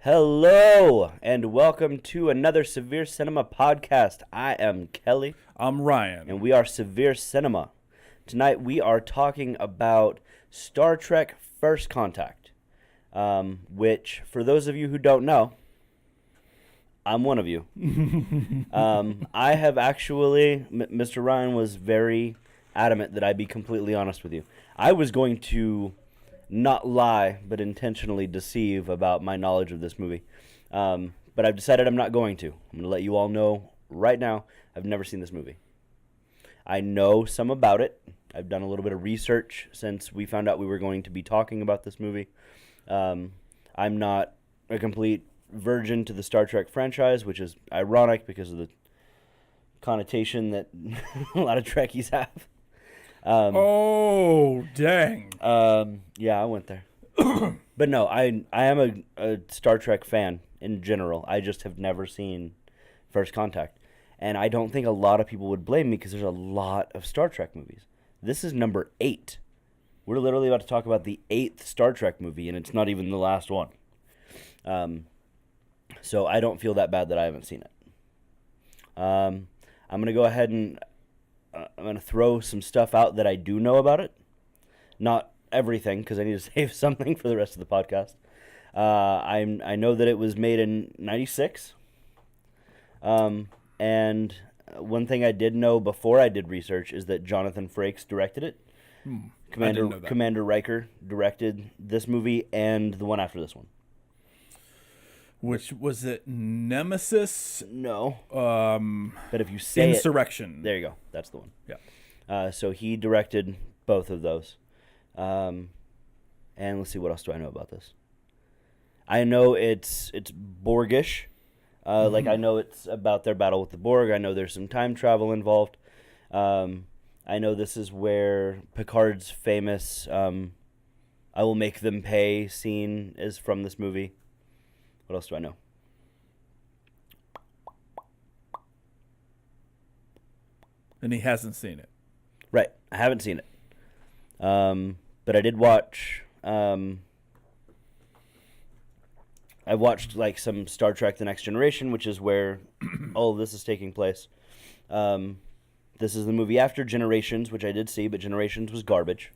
Hello, and welcome to another Severe Cinema podcast. I am Kelly. I'm Ryan. And we are Severe Cinema. Tonight we are talking about Star Trek First Contact, which, for those of you who don't know, I'm one of you. I have actually, Mr. Ryan was very adamant that I be completely honest with you. I was going to not lie, but intentionally deceive about my knowledge of this movie. But I've decided I'm not going to. I'm going to let you all know right now, I've never seen this movie. I know some about it. I've done a little bit of research since we found out we were going to be talking about this movie. I'm not a complete virgin to the Star Trek franchise, which is ironic because of the connotation that a lot of Trekkies have. Oh, dang. Yeah, I went there. But no, I am a Star Trek fan in general. I just have never seen First Contact. And I don't think a lot of people would blame me because there's a lot of Star Trek movies. This is number 8. We're literally about to talk about the 8th Star Trek movie, and it's not even the last one. So I don't feel that bad that I haven't seen it. I'm going to go ahead and I'm going to throw some stuff out that I do know about it. Not everything, because I need to save something for the rest of the podcast. I know that it was made in 96. And one thing I did know before I did research is that Jonathan Frakes directed it. Commander Riker directed this movie and the one after this one. Which was it? Nemesis? No. But if you say Insurrection. There you go. That's the one. Yeah. So he directed both of those. And let's see, what else do I know about this? I know it's Borgish. Like, I know it's about their battle with the Borg. I know there's some time travel involved. I know this is where Picard's famous I will make them pay scene is from this movie. What else do I know? And he hasn't seen it. Right. I haven't seen it. But I did watch... I watched like some Star Trek The Next Generation, which is where all of this is taking place. This is the movie after Generations, which I did see, but Generations was garbage.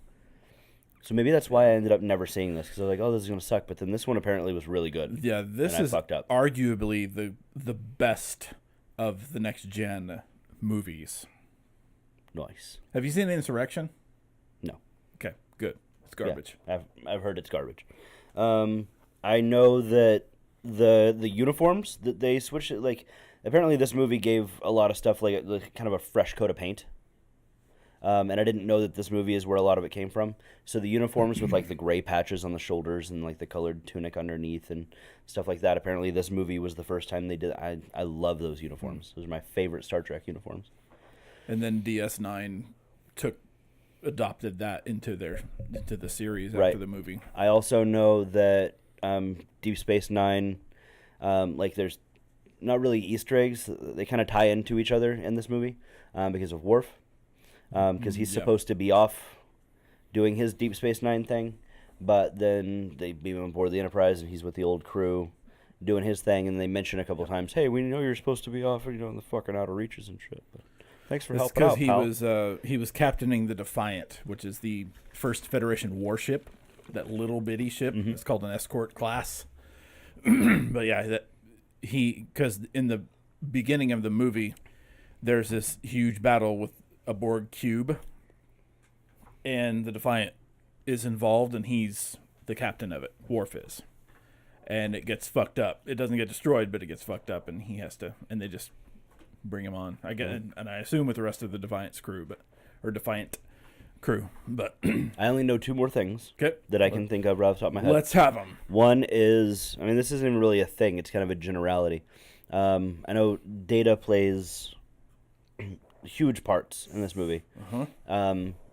So maybe that's why I ended up never seeing this, because I was like, oh, this is going to suck. But then this one apparently was really good. Yeah, this is arguably the best of the Next Gen movies. Nice. Have you seen Insurrection? No. Okay, good. It's garbage. Yeah, I've heard it's garbage. I know that the uniforms that they switched it, like, apparently this movie gave a lot of stuff like kind of a fresh coat of paint. And I didn't know that this movie is where a lot of it came from. So the uniforms with like the gray patches on the shoulders and like the colored tunic underneath and stuff like that. Apparently this movie was the first time they did it. I love those uniforms. Those are my favorite Star Trek uniforms. And then DS9 adopted that into the series right. After the movie. I also know that Deep Space Nine, like there's not really Easter eggs. They kind of tie into each other in this movie because of Worf. Because he's supposed to be off doing his Deep Space Nine thing, but then they beam him aboard the Enterprise, and he's with the old crew doing his thing, and they mention a couple of times, hey, we know you're supposed to be off, in the fucking outer reaches and shit, but thanks for helping out, pal. Because he was captaining the Defiant, which is the first Federation warship, that little bitty ship. Mm-hmm. It's called an escort class. But yeah, because in the beginning of the movie, there's this huge battle with a Borg cube, and the Defiant is involved, and he's the captain of it. Worf is, and it gets fucked up. It doesn't get destroyed, but it gets fucked up, and he has to. And they just bring him on. I get, and I assume with the rest of the Defiant's crew, Defiant crew. But I only know 2 more things that I can think of right off the top of my head. Let's have them. One is, this isn't even really a thing. It's kind of a generality. I know Data plays huge parts in this movie,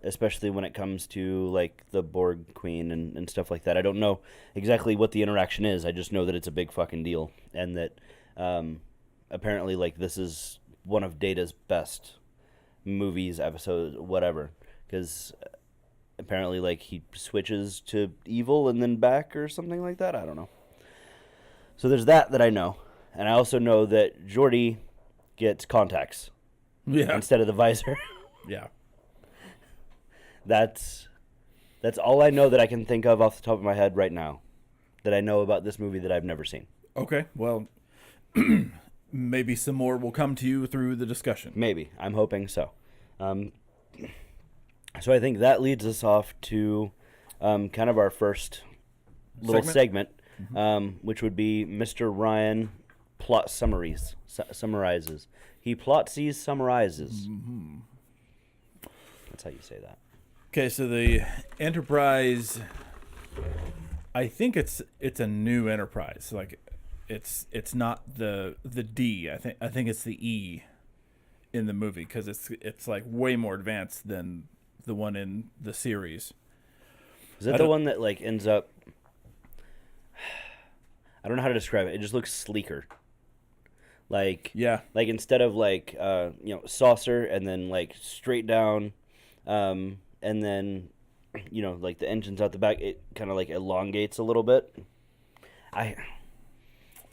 especially when it comes to like the Borg Queen and stuff like that. I don't know exactly what the interaction is. I just know that it's a big fucking deal, and that apparently like this is one of Data's best movies, episodes, whatever, because apparently like he switches to evil and then back or something like that. I don't know. So there's that I know. And I also know that Geordi gets contacts instead of the visor. Yeah. That's all I know that I can think of off the top of my head right now that I know about this movie that I've never seen. Okay. Well, maybe some more will come to you through the discussion. Maybe. I'm hoping so. So I think that leads us off to kind of our first little segment, which would be Mr. Ryan plot summarizes. He plotsies summarizes. Mm-hmm. That's how you say that. Okay, so the Enterprise, I think it's a new Enterprise. Like, it's not the D. I think it's the E in the movie because it's like way more advanced than the one in the series. Is it the one that like ends up? I don't know how to describe it. It just looks sleeker. Like instead of like saucer and then like straight down, and then like the engine's out the back, it kind of like elongates a little bit.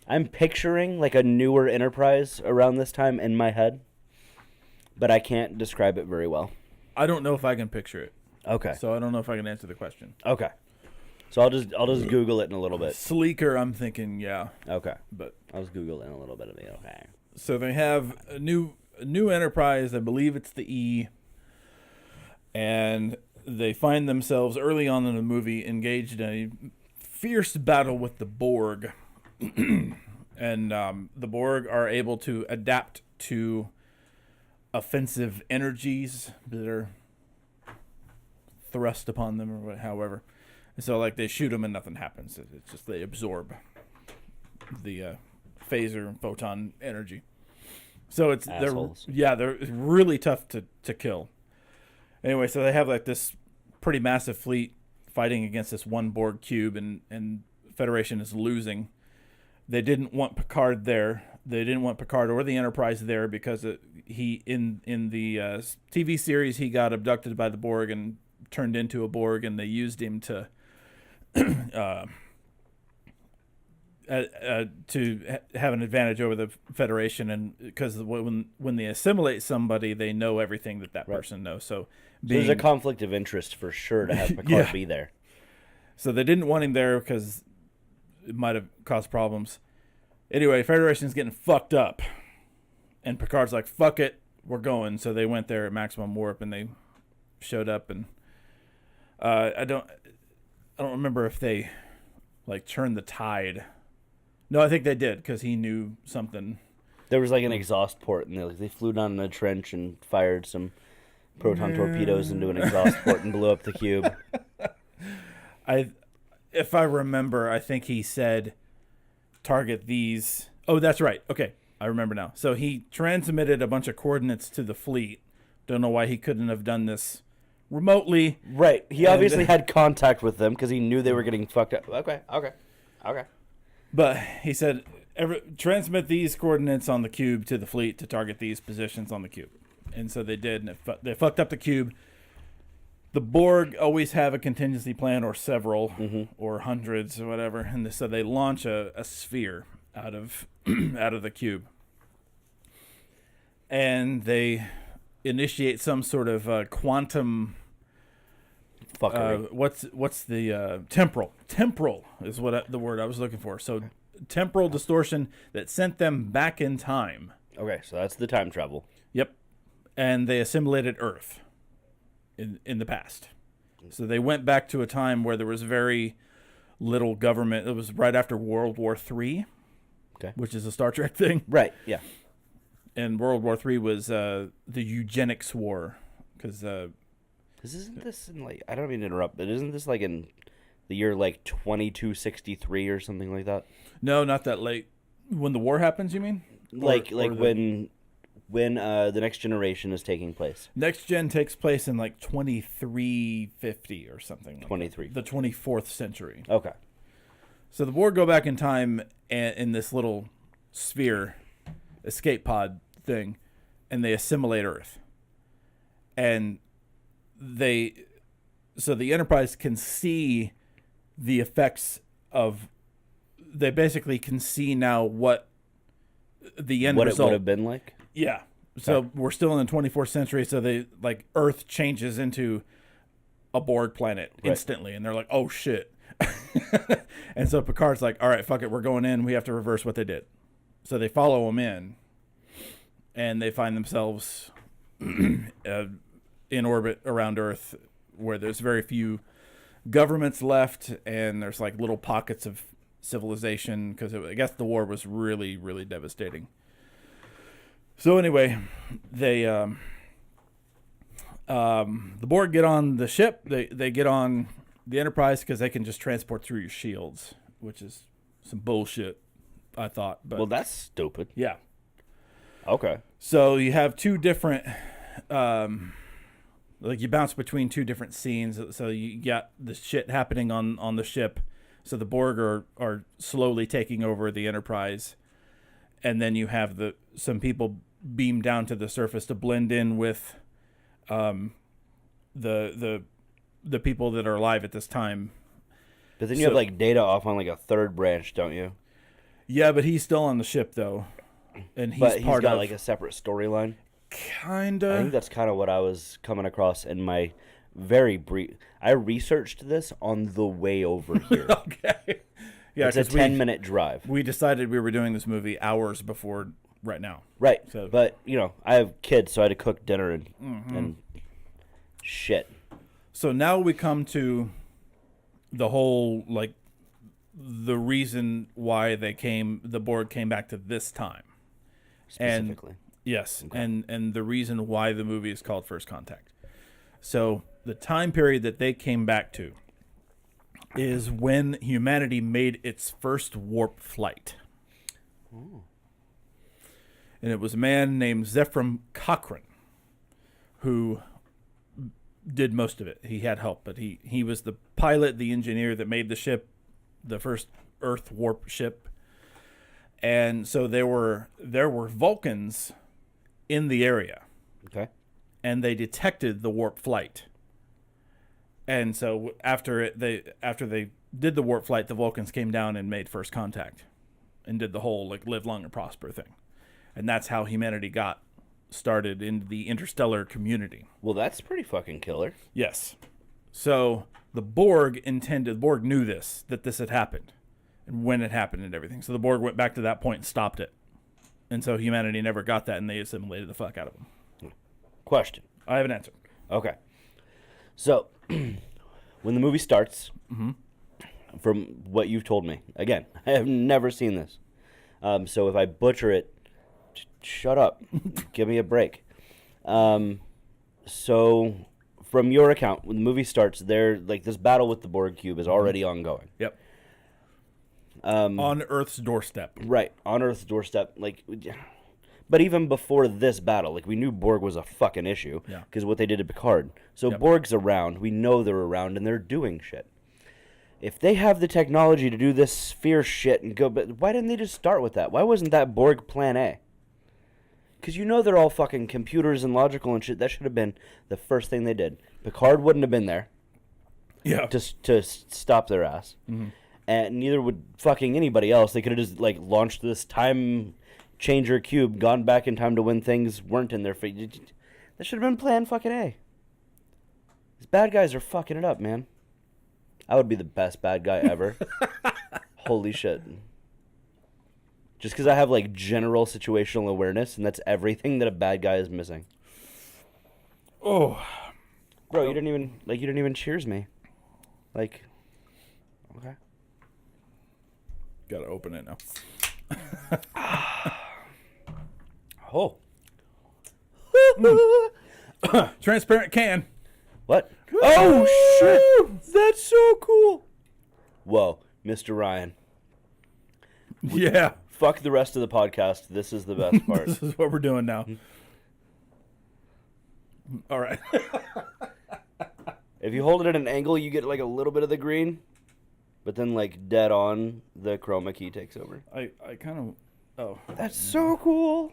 I'm picturing like a newer Enterprise around this time in my head, but I can't describe it very well. I don't know if I can picture it. Okay. So I don't know if I can answer the question. Okay. So I'll just Google it in a little bit. Sleeker, I'm thinking, yeah. Okay. But I'll just Google it in a little bit of it. Okay. So they have a new Enterprise. I believe it's the E. And they find themselves early on in the movie engaged in a fierce battle with the Borg. And the Borg are able to adapt to offensive energies that are thrust upon them or however. And so like they shoot them and nothing happens. It's just they absorb the phaser and photon energy. So it's assholes. they're really tough to kill. Anyway, so they have like this pretty massive fleet fighting against this one Borg cube, and Federation is losing. They didn't want Picard there. They didn't want Picard or the Enterprise there because he in the TV series he got abducted by the Borg and turned into a Borg, and they used him to have an advantage over the Federation, and because when they assimilate somebody, they know everything that person knows. So there's a conflict of interest for sure to have Picard be there. So they didn't want him there because it might have caused problems. Anyway, Federation's getting fucked up, and Picard's like, "Fuck it, we're going." So they went there at maximum warp, and they showed up, and I don't remember if they like turned the tide. No, I think they did because he knew something. There was like an exhaust port, and they flew down in a trench and fired some proton torpedoes into an exhaust port and blew up the cube. If I remember, I think he said, target these. Oh, that's right. Okay, I remember now. So he transmitted a bunch of coordinates to the fleet. Don't know why he couldn't have done this remotely. Right. He obviously had contact with them because he knew they were getting fucked up. Okay. But he said, transmit these coordinates on the cube to the fleet to target these positions on the cube. And so they did, and they fucked up the cube. The Borg always have a contingency plan, or several, or hundreds, or whatever. And so they launch a sphere out of the cube, and they initiate some sort of quantum. What's the temporal? Temporal is what the word I was looking for. So temporal distortion that sent them back in time. Okay, so that's the time travel. Yep, and they assimilated Earth. In the past. So they went back to a time where there was very little government. It was right after World War III, which is a Star Trek thing. Right, yeah. And World War III was the eugenics war. Because isn't this in like, I don't mean to interrupt, but isn't this like in the year like 2263 or something like that? No, not that late. When the war happens, you mean? When the Next Generation is taking place. Next Gen takes place in like 2350 or something. 23. The 24th century. Okay. So the Borg go back in time in this little sphere, escape pod thing, and they assimilate Earth. And so the Enterprise can see the effects of they basically can see now what the end What result it would have been like? Yeah. So we're still in the 24th century. So they like Earth changes into a Borg planet instantly, and they're like, "Oh shit!" And so Picard's like, "All right, fuck it, we're going in. We have to reverse what they did." So they follow them in, and they find themselves in orbit around Earth, where there's very few governments left, and there's like little pockets of civilization because I guess the war was really, really devastating. So anyway, they the Borg get on the ship. They get on the Enterprise because they can just transport through your shields, which is some bullshit, I thought. But Well, that's stupid. yeah. Okay. So you have two different, like you bounce between two different scenes. So you got the shit happening on the ship. So the Borg are slowly taking over the Enterprise, and then you have some people beam down to the surface to blend in with, the people that are alive at this time. But then you have like Data off on like a third branch, don't you? Yeah, but he's still on the ship though, and But he's part got of like a separate storyline. kinda. I think that's kind of what I was coming across in my very brief. I researched this on the way over here. Okay. Yeah, It's a 'cause 10-minute drive. we decided we were doing this movie hours before right now. Right. So- But, I have kids, so I had to cook dinner and shit. So now we come to the whole like the reason why the Borg came back to this time. Specifically. Yes, and the reason why the movie is called First Contact. So the time period that they came back to is when humanity made its first warp flight. Ooh. And it was a man named Zephram Cochrane who did most of it. He had help, but he was the pilot, the engineer that made the ship, the first Earth warp ship. And so there were Vulcans in the area, Okay. and they detected the warp flight. And so after they did the warp flight, the Vulcans came down and made first contact and did the whole like live long and prosper thing. And that's how humanity got started in the interstellar community. Well, that's pretty fucking killer. Yes. So the Borg knew that this had happened and when it happened and everything. So the Borg went back to that point and stopped it. And so humanity never got that, and they assimilated the fuck out of them. Question. I have an answer. Okay. So, when the movie starts, from what you've told me, again, I have never seen this. So if I butcher it, shut up. Give me a break. So, from your account, when the movie starts, this battle with the Borg cube is already ongoing. Yep. On Earth's doorstep. Right, on Earth's doorstep. But even before this battle, we knew Borg was a fucking issue because of what they did to Picard. So Borg's around. We know they're around, and they're doing shit. If they have the technology to do this sphere shit and go, but why didn't they just start with that? Why wasn't that Borg Plan A? Because they're all fucking computers and logical and shit. That should have been the first thing they did. Picard wouldn't have been there. Yeah. To stop their ass. Mm-hmm. And neither would fucking anybody else. They could have just launched this time changer cube, gone back in time to when things weren't in their face. That should have been plan fucking A. These bad guys are fucking it up, man. I would be the best bad guy ever. Holy shit. Just because I have general situational awareness, and that's everything that a bad guy is missing. Oh, bro, you didn't even cheers me. Okay. Gotta open it now. Oh. Transparent can. What? Oh, shit. That's so cool. Whoa, Mr. Ryan. Yeah. Fuck the rest of the podcast. This is the best part. This is what we're doing now. All right. If you hold it at an angle, you get a little bit of the green. But then, dead on, the chroma key takes over. I kind of... Oh. That's so cool.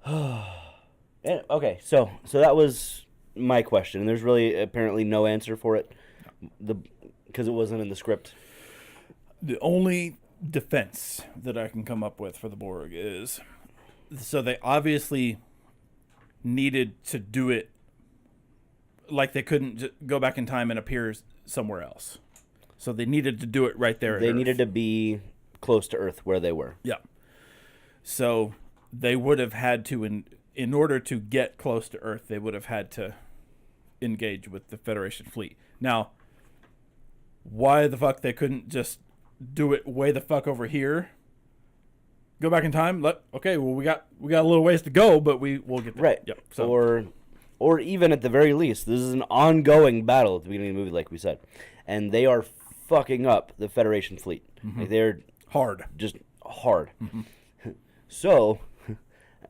And, okay, so that was my question. And there's really apparently no answer for it. The Because it wasn't in the script. The only defense that I can come up with for the Borg is, so they obviously needed to do it like they couldn't go back in time and appear somewhere else. So they needed to do it right there. They needed to be close to Earth where they were. Yeah. So they would have had to, in order to get close to Earth, they would have had to engage with the Federation fleet. Now, why the fuck they couldn't just do it way the fuck over here? Go back in time. Okay, well we got a little ways to go, but we'll get there. Right. Yep. So. Or even at the very least, this is an ongoing battle at the beginning of the movie, like we said, and they are fucking up the Federation fleet. Mm-hmm. Like they're hard. Just hard. Mm-hmm. So,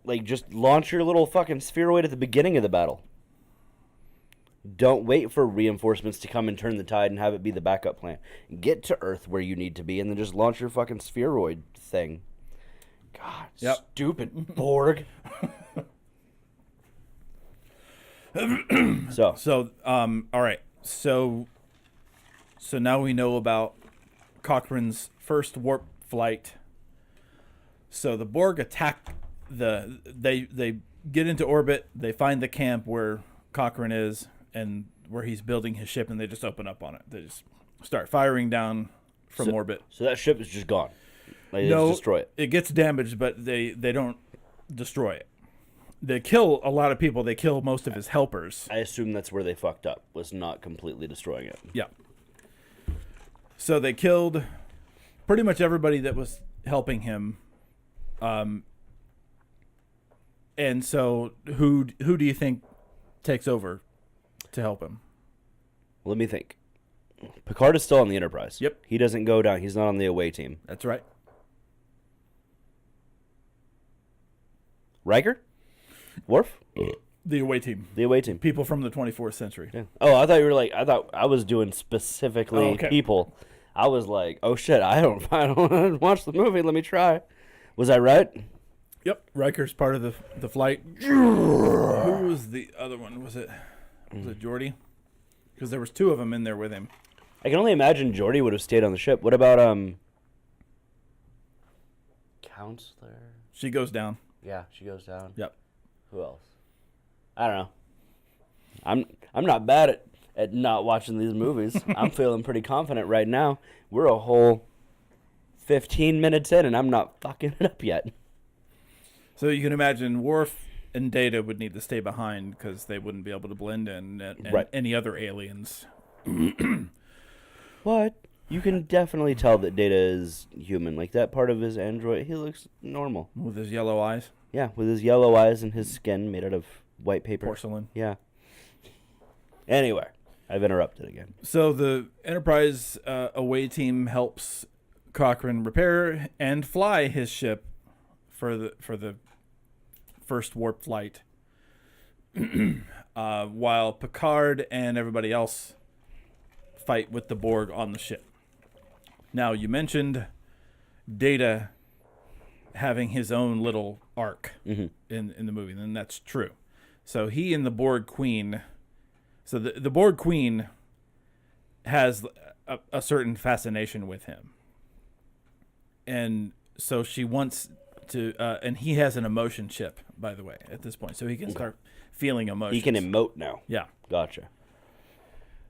like, just launch your little fucking spheroid at the beginning of the battle. Don't wait for reinforcements to come and turn the tide and have it be the backup plan. Get to Earth where you need to be, and then just launch your fucking spheroid thing. God, stupid Borg. All right. So now we know about Cochrane's first warp flight. So the Borg attack they get into orbit, they find the camp where Cochrane is and where he's building his ship, and they just open up on it. They just start firing down from orbit. So that ship is just gone. Like, No, they just destroy it. It gets damaged, but they don't destroy it. They kill a lot of people. They kill most of his helpers. I assume that's where they fucked up, was not completely destroying it. Yeah. So they killed pretty much everybody that was helping him. And so who do you think takes over to help him? Let me think. Picard is still on the Enterprise. Yep. He doesn't go down. He's not on the away team. That's right. Riker? Worf? The away team. The away team. People from the 24th century. Yeah. Oh, I thought I was doing specifically people. I was like, oh shit, I don't watch the movie. Let me try. Was I right? Yep. Riker's part of the flight. Who was the other one? Was it Geordi? Because there was two of them in there with him. I can only imagine Geordi would have stayed on the ship. What about Counselor? She goes down. Yeah, she goes down. Yep. Who else? I don't know. I'm not bad at not watching these movies. I'm feeling pretty confident right now. We're a whole 15 minutes in, and I'm not fucking it up yet. So you can imagine Worf and Data would need to stay behind because they wouldn't be able to blend in and right. Any other aliens. But you can definitely tell that Data is human. Like, that part of his android, he looks normal. With his yellow eyes. Yeah, with his yellow eyes and his skin made out of white paper. Porcelain. Yeah. Anyway, I've interrupted again. So the Enterprise away team helps Cochrane repair and fly his ship for the first warp flight, while Picard and everybody else fight with the Borg on the ship. Now, you mentioned Data having his own little arc in the movie, and that's true. So he and the Borg Queen... So the Borg Queen has a certain fascination with him. And so she wants to... and he has an emotion chip, by the way, at this point. So he can start feeling emotions. He can emote now. Yeah. Gotcha.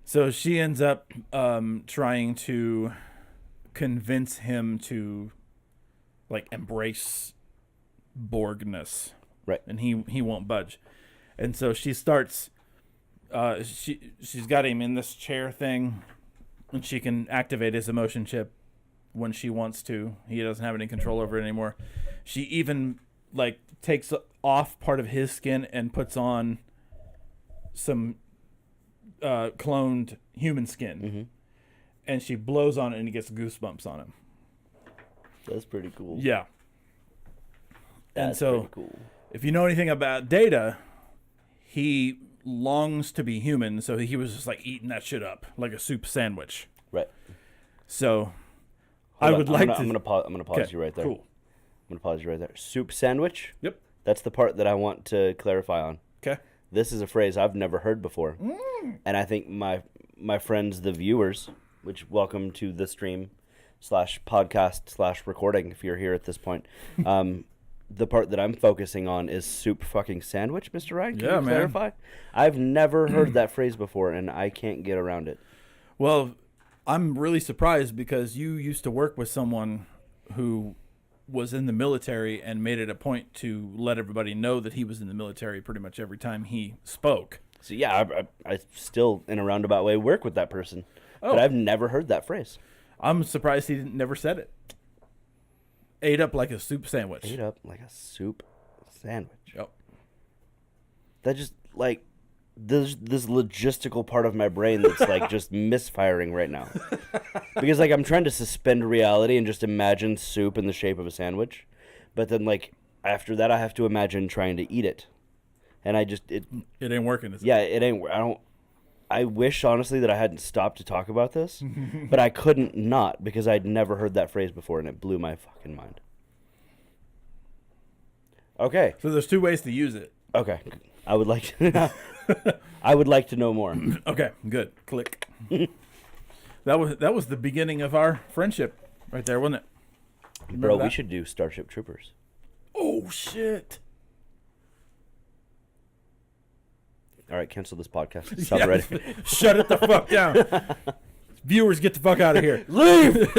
So she ends up trying to convince him to, like, embrace Borgness. Right. And he won't budge. And so she starts... she's got him in this chair thing, and she can activate his emotion chip when she wants to. He doesn't have any control over it anymore. She even, like, takes off part of his skin and puts on some cloned human skin, and she blows on it, and he gets goosebumps on him. That's pretty cool. Yeah. And so, pretty cool. If you know anything about Data, he longs to be human, so he was just like eating that shit up like a soup sandwich. Right. So I'm gonna pause you right there. Cool. I'm gonna pause you right there. Soup sandwich? Yep. That's the part that I want to clarify on. Okay. This is a phrase I've never heard before. And I think my friends, the viewers, which welcome to the stream / podcast / recording if you're here at this point. The part that I'm focusing on is soup fucking sandwich, Mr. Ryan. Can you clarify? Man. I've never heard that phrase before, and I can't get around it. Well, I'm really surprised because you used to work with someone who was in the military and made it a point to let everybody know that he was in the military pretty much every time he spoke. So, yeah, I still, in a roundabout way, work with that person. Oh. But I've never heard that phrase. I'm surprised he never said it. Ate up like a soup sandwich. Ate up like a soup sandwich. Yep. That just, like, this logistical part of my brain that's, like, just misfiring right now. Because, like, I'm trying to suspend reality and just imagine soup in the shape of a sandwich. But then, like, after that, I have to imagine trying to eat it. And I just... It ain't working, is it? Yeah, it ain't... I wish, honestly, that I hadn't stopped to talk about this, but I couldn't not because I'd never heard that phrase before, and it blew my fucking mind. Okay. So there's two ways to use it. Okay. I would like to, I would like to know more. Okay, good. Click. That was the beginning of our friendship right there, wasn't it? Bro, we should do Starship Troopers. Oh, shit. All right, cancel this podcast. Stop already. Shut it the fuck down. Viewers, get the fuck out of here. Leave!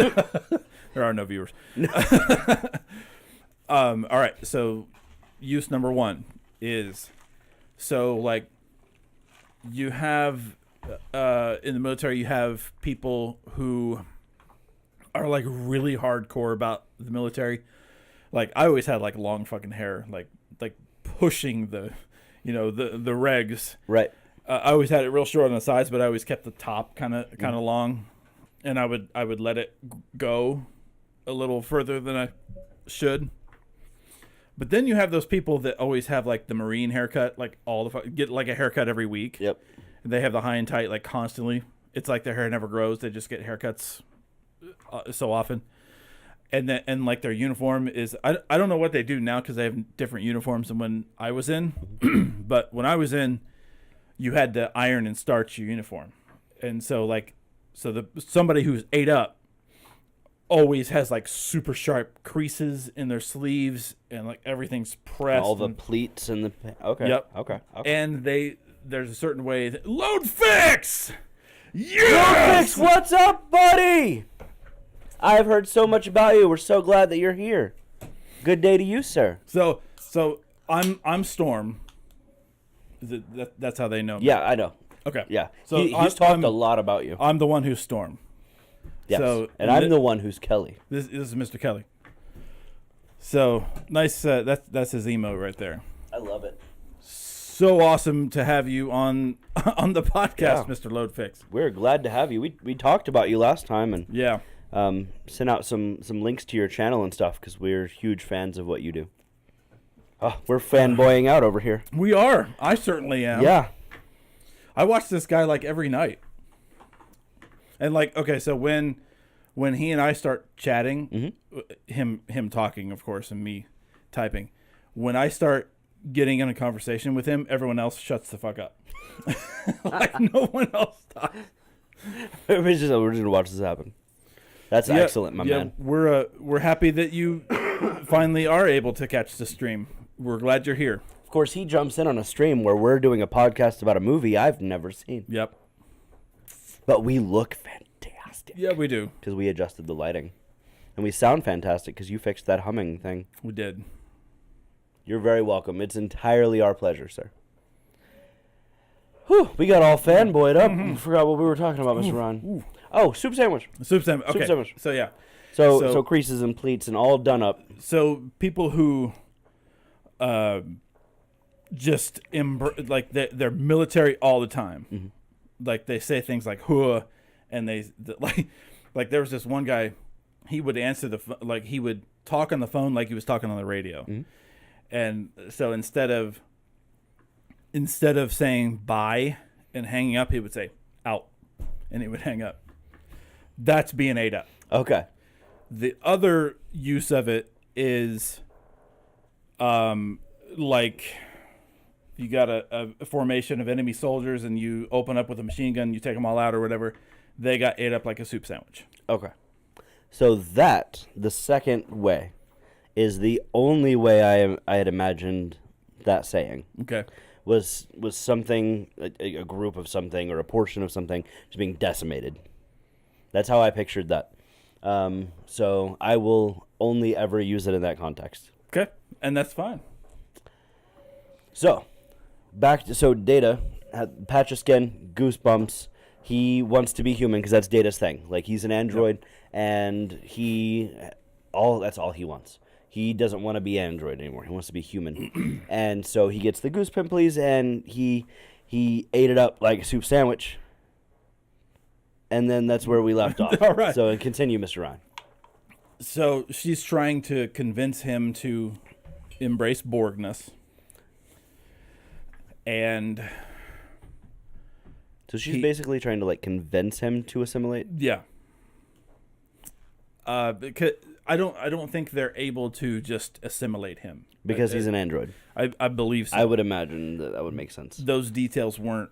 There are no viewers. All right, so use number one is, so like you have, in the military, you have people who are like really hardcore about the military. Like I always had like long fucking hair, like pushing the... the regs. Right. I always had it real short on the sides, but I always kept the top kind of long, and I would let it go a little further than I should. But then you have those people that always have like the Marine haircut, like get like a haircut every week. Yep. And they have the high and tight like constantly. It's like their hair never grows. They just get haircuts so often. And like their uniform is, I don't know what they do now because they have different uniforms than when I was in. But when I was in, you had to iron and starch your uniform. And so somebody who's ate up always has like super sharp creases in their sleeves and like everything's pressed. And all the pleats and the... Okay. Yep. Okay. And there's a certain way that... Load Fix! Yes! Load Fix, what's up, buddy? I've heard so much about you. We're so glad that you're here. Good day to you, sir. So I'm Storm. That's how they know me. Yeah, I know. Okay. Yeah. So he's talked a lot about you. I'm the one who's Storm. Yes. And I'm the one who's Kelly. This is Mr. Kelly. So nice. That's his emote right there. I love it. So awesome to have you on the podcast, Mr. Load Fix. We're glad to have you. We talked about you last time and yeah. Sent out some links to your channel and stuff because we're huge fans of what you do. Oh, we're fanboying out over here. We are. I certainly am. Yeah. I watch this guy like every night. And like, okay, so when he and I start chatting, him talking, of course, and me typing, when I start getting in a conversation with him, everyone else shuts the fuck up. Like no one else talks. We're just gonna watch this happen. That's excellent, my man. We're happy that you finally are able to catch the stream. We're glad you're here. Of course, he jumps in on a stream where we're doing a podcast about a movie I've never seen. Yep. But we look fantastic. Yeah, we do. Because we adjusted the lighting. And we sound fantastic because you fixed that humming thing. We did. You're very welcome. It's entirely our pleasure, sir. Whew, we got all fanboyed up. I forgot what we were talking about, Mr. Ron. Oh, soup sandwich. Soup sandwich. Okay. Soup sandwich. So yeah. So creases and pleats and all done up. So people who just like they're military all the time. Mm-hmm. Like they say things like "huh," and like there was this one guy. He would answer he would talk on the phone like he was talking on the radio, and so instead of saying bye and hanging up, he would say out, and he would hang up. That's being ate up. Okay. The other use of it is, like, you got a formation of enemy soldiers and you open up with a machine gun, you take them all out or whatever, they got ate up like a soup sandwich. Okay. So that, the second way, is the only way I had imagined that saying. Okay. Was something, a group of something or a portion of something just being decimated. That's how I pictured that. So I will only ever use it in that context. Okay. And that's fine. So, Data, patch of skin, goosebumps. He wants to be human because that's Data's thing. Like, he's an android, and that's all he wants. He doesn't want to be android anymore. He wants to be human. And so he gets the goose pimplies, and he ate it up like a soup sandwich. And then that's where we left off. All right. So continue, Mr. Ryan. So she's trying to convince him to embrace Borgness. And so she's basically trying to like convince him to assimilate. Yeah. Because I don't think they're able to just assimilate him Because he's an android. I believe so. I would imagine that would make sense. Those details weren't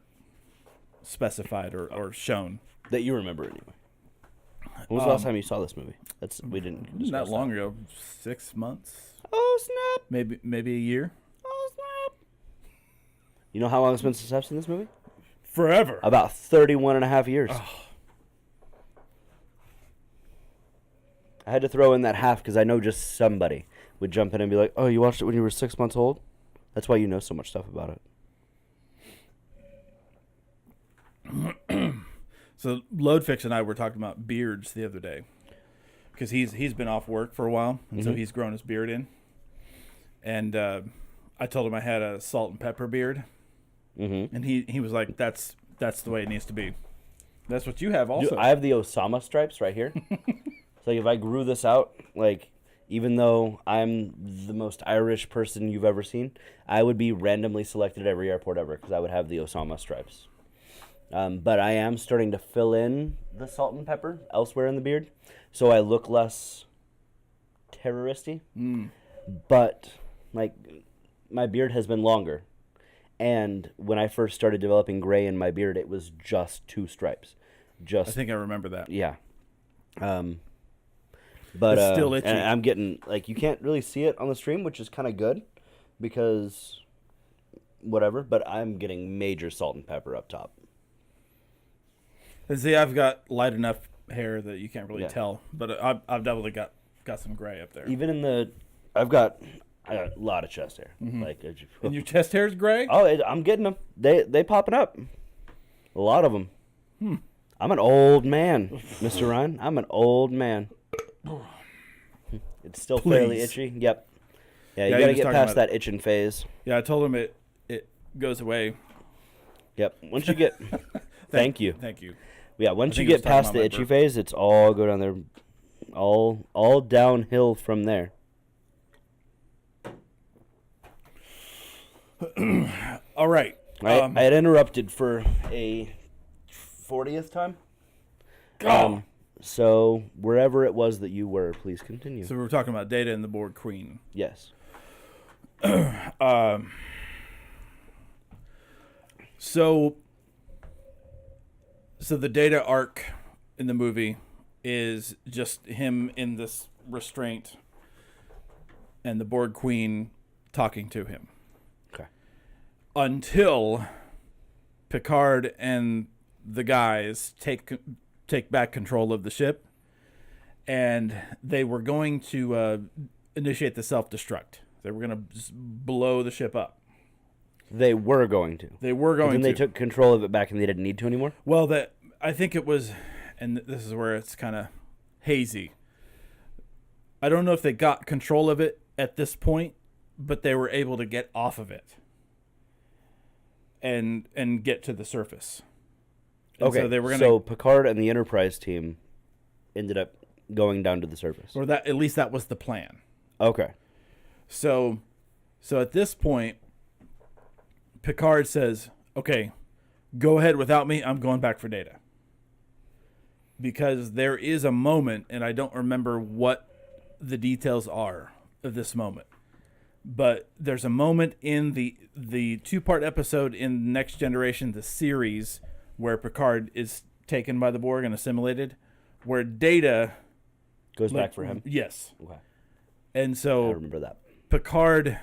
specified or shown. That you remember anyway. When was the last time you saw this movie? We didn't discuss Not long ago, 6 months, Oh snap! maybe a year. Oh snap! You know how long it's been since I've seen this movie? Forever. About 31 and a half years. Oh. I had to throw in that half because I know just somebody would jump in and be like, "Oh, you watched it when you were 6 months old? That's why you know so much stuff about it." So Loadfix and I were talking about beards the other day because he's been off work for a while, and so he's grown his beard in. And I told him I had a salt and pepper beard, and he was like, "That's the way it needs to be." That's what you have also. Dude, I have the Osama stripes right here. So if I grew this out, like, even though I'm the most Irish person you've ever seen, I would be randomly selected at every airport ever because I would have the Osama stripes. But I am starting to fill in the salt and pepper elsewhere in the beard, so I look less terroristy. But, like, my beard has been longer. And when I first started developing gray in my beard, it was just 2 stripes. I think I remember that. Yeah. But it's still itchy. And I'm getting, like, you can't really see it on the stream, which is kind of good because whatever, but I'm getting major salt and pepper up top. And see, I've got light enough hair that you can't really tell, but I've definitely got some gray up there. Even in I got a lot of chest hair. Like, and your chest hair is gray? Oh, I'm getting them. They popping up. A lot of them. I'm an old man, Mr. Ryan. I'm an old man. It's still fairly itchy. Yep. Yeah, you gotta get past that itching phase. Yeah, I told him it goes away. Yep. Once you get, thank you. Thank you. Yeah, once you get past the itchy phase, it's all go down there, all downhill from there. All right. I had interrupted for a 40th time. So wherever it was that you were, please continue. So we were talking about Data and the Borg Queen. Yes. So the Data arc in the movie is just him in this restraint and the Borg Queen talking to him. Okay. Until Picard and the guys take back control of the ship, and they were going to initiate the self-destruct. They were going to just blow the ship up. They were going to. But then they took control of it back and they didn't need to anymore? Well, I think it was, and this is where it's kind of hazy. I don't know if they got control of it at this point, but they were able to get off of it and get to the surface. And okay, so Picard and the Enterprise team ended up going down to the surface. Or at least that was the plan. Okay. So at this point, Picard says, okay, go ahead without me. I'm going back for Data. Because there is a moment, and I don't remember what the details are of this moment, but there's a moment in the 2-part episode in Next Generation, the series, where Picard is taken by the Borg and assimilated, where Data Goes back for him. Yes. Okay. And I so remember that. Picard,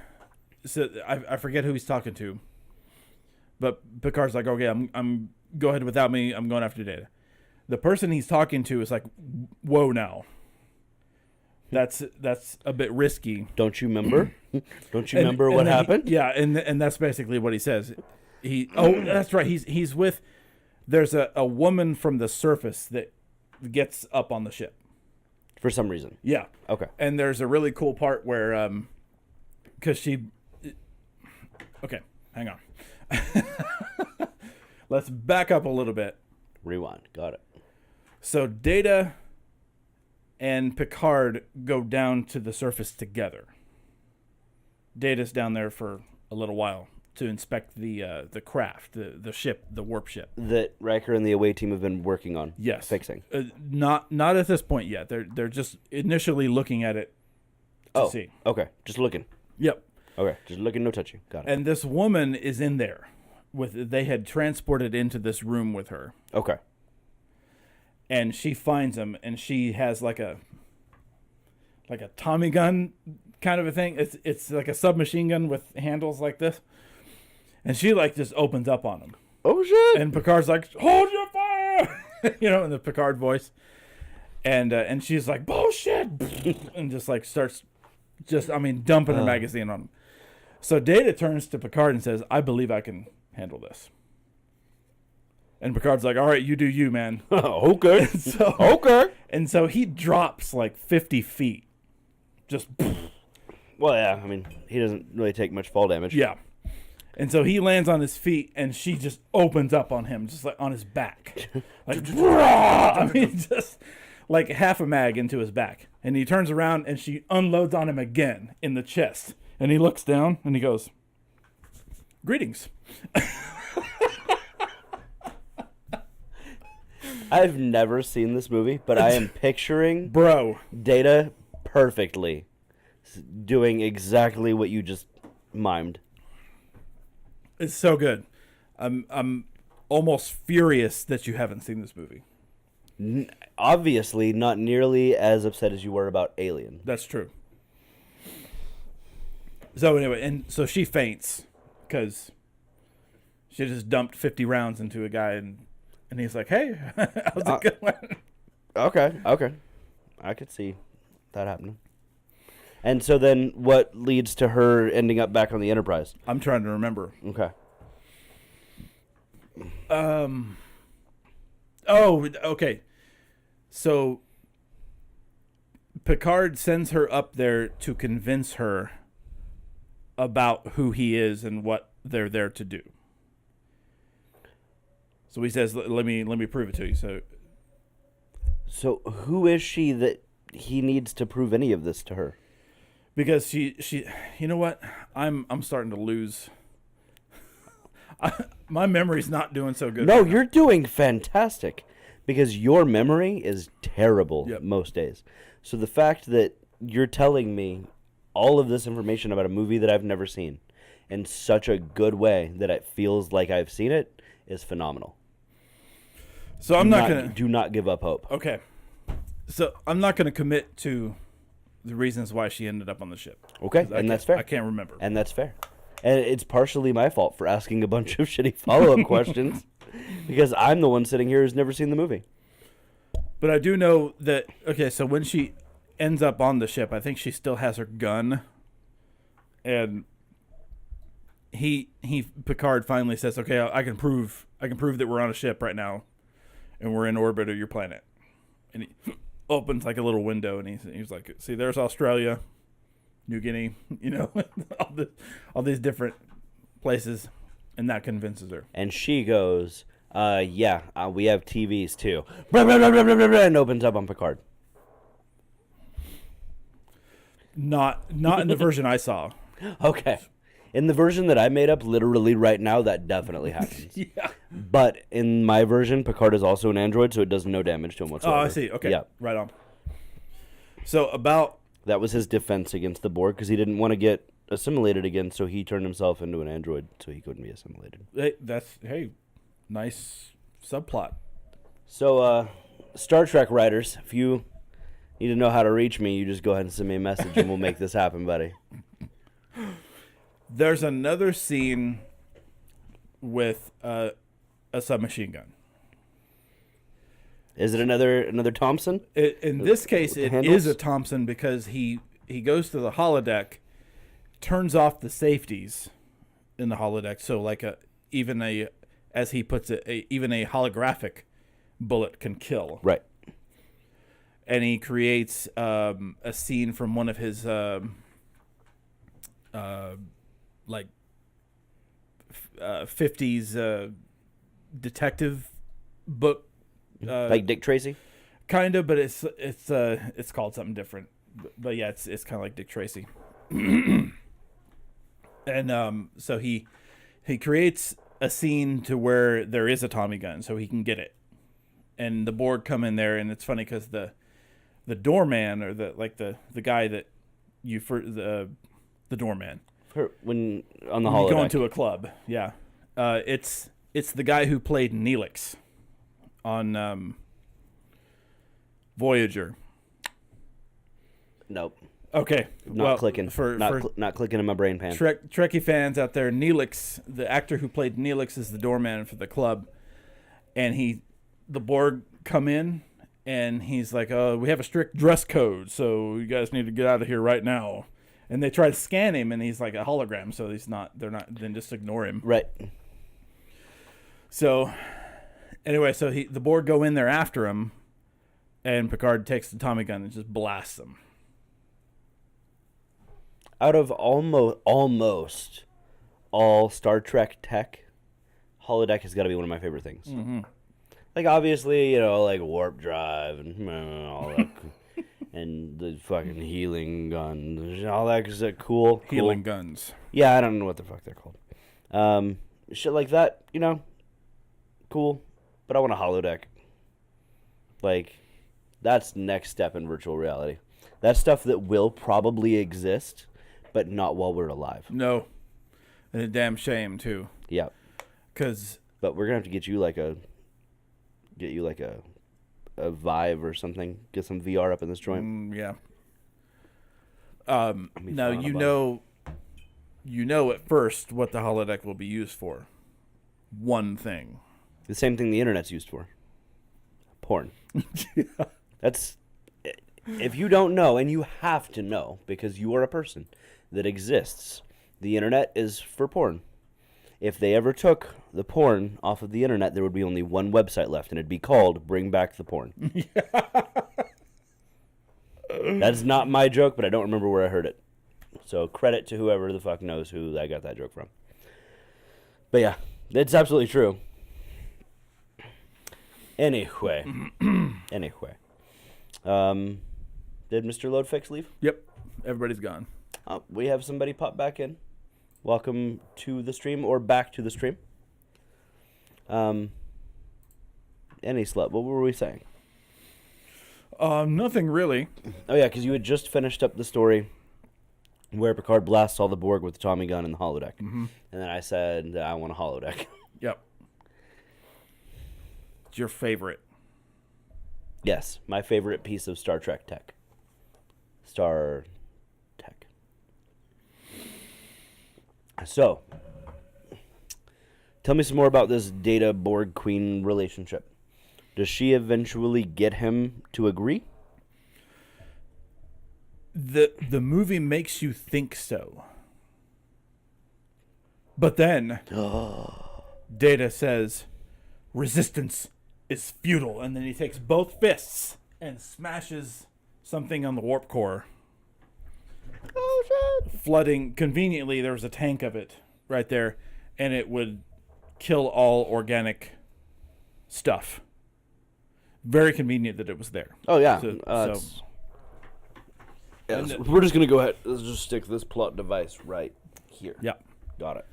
so I forget who he's talking to, but Picard's like, okay, I'm go ahead without me. I'm going after Data. The person he's talking to is like, whoa, now. That's a bit risky. Don't you remember? Don't you remember what happened? And that's basically what he says. That's right. He's with. There's a woman from the surface that gets up on the ship. For some reason. Yeah. Okay. And there's a really cool part where, because she. Okay, hang on. Let's back up a little bit. Rewind. Got it. So Data and Picard go down to the surface together. Data's down there for a little while to inspect the craft, the ship, the warp ship that Riker and the away team have been working on. Yes, fixing. Not at this point yet. They're just initially looking at it to see. Okay, just looking. Yep. Okay, just looking, no touching. Got it. And this woman is in there they had transported into this room with her. Okay. And she finds him, and she has like a Tommy gun kind of a thing. It's like a submachine gun with handles like this. And she like just opens up on him. Oh shit! And Picard's like, "Hold your fire," in the Picard voice. And she's like, "Bullshit," and just like starts, dumping her magazine on him. So Data turns to Picard and says, "I believe I can handle this." And Picard's like, "All right, you do you, man." Okay. Okay. And so he drops like 50 feet. Just. Well, yeah. I mean, he doesn't really take much fall damage. Yeah. And so he lands on his feet, and she just opens up on him, just like on his back. Like, just like half a mag into his back. And he turns around, and she unloads on him again in the chest. And he looks down, and he goes, "Greetings." I've never seen this movie, but I am picturing Data perfectly doing exactly what you just mimed. It's so good. I'm almost furious that you haven't seen this movie. Obviously, not nearly as upset as you were about Alien. That's true. So anyway, and so she faints because she just dumped 50 rounds into a guy, and he's like, "Hey, how's it going?" Okay. I could see that happening. And so then what leads to her ending up back on the Enterprise? I'm trying to remember. Okay. Oh, okay. So Picard sends her up there to convince her about who he is and what they're there to do. So he says, "Let me prove it to you." So who is she that he needs to prove any of this to her? Because she you know what? I'm starting to lose. My memory's not doing so good. No, you're doing fantastic because your memory is terrible Yep. most days. So the fact that you're telling me all of this information about a movie that I've never seen in such a good way that it feels like I've seen it is phenomenal. So I'm not going to... Do not give up hope. Okay. So I'm not going to commit to the reasons why she ended up on the ship. Okay, and that's fair. I can't remember. And that's fair. And it's partially my fault for asking a bunch of shitty follow-up questions because I'm the one sitting here who's never seen the movie. But I do know that, okay, so when she ends up on the ship, I think she still has her gun. And Picard finally says, "Okay, I can prove that we're on a ship right now and we're in orbit of your planet." And he opens like a little window, and he's like, "See, there's Australia, New Guinea, all these different places," and that convinces her. And she goes, we have TVs too," and opens up on Picard. Not in the version I saw. Okay. In the version that I made up literally right now, that definitely happens. Yeah. But in my version, Picard is also an android, so it does no damage to him whatsoever. Oh, I see. Okay. Yeah. Right on. So about... That was his defense against the Borg, because he didn't want to get assimilated again, so he turned himself into an android so he couldn't be assimilated. Hey, nice subplot. So, Star Trek writers, if you need to know how to reach me, you just go ahead and send me a message and we'll make this happen, buddy. There's another scene with a submachine gun. Is it another Thompson? In this case, with the it handles? is a Thompson because he goes to the holodeck, turns off the safeties in the holodeck, so like as he puts it, even a holographic bullet can kill. Right. And he creates a scene from one of his like 50s detective book. Like Dick Tracy? Kind of, but it's called something different. But yeah, it's kind of like Dick Tracy. And so he creates a scene to where there is a Tommy gun, so he can get it. And the Borg come in there, and it's funny because the doorman or the guy that the doorman When on the when you holodeck. go into a club, yeah, it's the guy who played Neelix on Voyager. Nope. Okay, Not clicking. Not clicking in my brain pan. Trekkie fans out there, Neelix, the actor who played Neelix, is the doorman for the club, and the Borg come in, and he's like, we have a strict dress code, so you guys need to get out of here right now. And they try to scan him, and he's like a hologram, so then just ignore him. Right. So, anyway, the Borg go in there after him, and Picard takes the Tommy gun and just blasts him. Out of almost all Star Trek tech, holodeck has got to be one of my favorite things. Mm-hmm. Like, obviously, like warp drive and all that, and the fucking healing guns, all that is cool. Healing guns. Yeah, I don't know what the fuck they're called. Shit like that, cool. But I want a holodeck. Like, that's next step in virtual reality. That's stuff that will probably exist, but not while we're alive. No, and a damn shame too. Yeah. But we're gonna have to get you like a Vive or something. Get some VR up in this joint. Yeah. Now you know at first what the holodeck will be used for. One thing. The same thing the internet's used for. Porn. Yeah. That's, if you don't know, and you have to know because you are a person that exists, the internet is for porn. If they ever took the porn off of the internet, there would be only one website left, and it'd be called Bring Back the Porn. That's not my joke, but I don't remember where I heard it. So credit to whoever the fuck knows who I got that joke from. But yeah, it's absolutely true. Anyway. Did Mr. Loadfix leave? Yep. Everybody's gone. Oh, we have somebody pop back in. Welcome to the stream, or back to the stream. Any slut. What were we saying? Nothing really. Oh yeah, because you had just finished up the story where Picard blasts all the Borg with the Tommy gun in the holodeck, and then I said that I want a holodeck. Yep. It's your favorite. Yes, my favorite piece of Star Trek tech. Star Tech. So, tell me some more about this Data Borg Queen relationship. Does she eventually get him to agree? The movie makes you think so. But then Data says resistance is futile, and then he takes both fists and smashes something on the warp core. Oh shit! Flooding. Conveniently, there was a tank of it right there, and it would kill all organic stuff. Very convenient that it was there. Oh yeah. We're just gonna go ahead. Let's just stick this plot device right here. Yep. Got it.